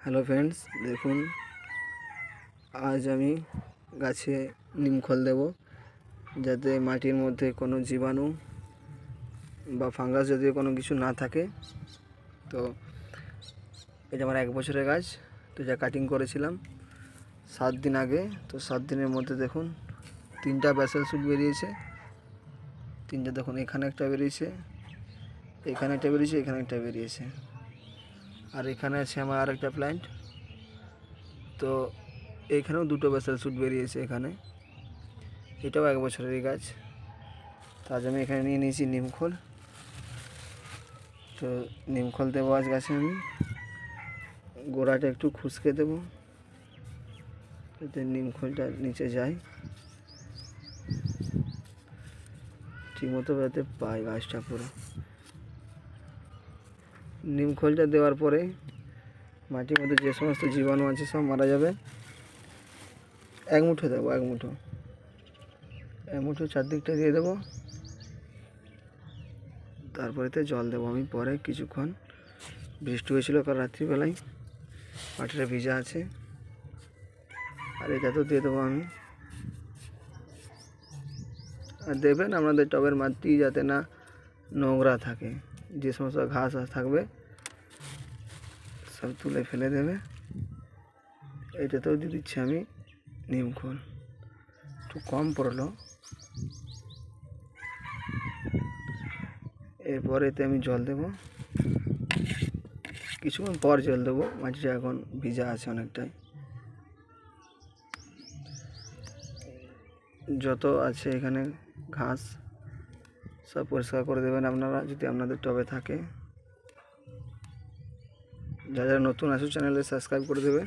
Hello friends, দেখুন আজ আমি গাছে নিমখোল দেব যাতে মাটির মধ্যে কোনো জীবাণু বা ফাঙ্গাস জাতীয় কোনো কিছু না থাকে। তো এটা আমার 1 বছরের গাছ। তো যা কাটিং করেছিলাম 7 দিন আগে, তো 7 দিনের মধ্যে দেখুন 3টা ব্যাসেল শুট বেরিয়েছে। 3টে দেখুন, এখানে একটা বেরিয়েছে, এখানে একটা বেরিয়েছে, এখানে একটা বেরিয়েছে, আর এখানে আছে আমার আরেকটা প্ল্যান্ট। তো এইখানেও 2টো ব্যাসেল শুট বেরিয়েছে। এখানে এটাও 1 বছরেরই গাছ। তো আজ আমি এখানে নিয়ে নিয়েছি নিমখোল। তো নিমখোল দেবো আজ গাছে। আমি গোড়াটা একটু খুসকে দেবো যাতে নিমখোলটা নিচে যায়, ঠিকমতো যাতে পায় গাছটা পুরো। নিমখোলটা দেওয়ার পরে মাটির মধ্যে যে সমস্ত জীবাণু আছে সব মারা যাবে। 1 মুঠো দেবো, 1 মুঠো চারদিকটা দিয়ে দেবো। তারপরেতে জল দেবো আমি পরে কিছুক্ষণ। বৃষ্টি হয়েছিল কাল রাত্রিবেলায়, মাটিটা ভিজা আছে। আর এটাতেও দিয়ে দেবো আমি। আর দেখবেন আপনাদের টবের মাটি যাতে না নোংরা থাকে, যে সমস্ত ঘাস থাকবে সব তুলে ফেলে দেবে। এটাতেও দিয়ে দিচ্ছি আমি নিমখোল। একটু কম পড়লো। এরপর এতে আমি জল দেবো, কিছুক্ষণ পর জল দেবো। মাটিটা এখন ভিজা আছে অনেকটাই। যত আছে এখানে ঘাস সব পরিষ্কার করে দেবেন আপনারা, যদি আপনাদের টবে থাকে। যারা নতুন আসুন চ্যানেলে সাবস্ক্রাইব করে দেবে।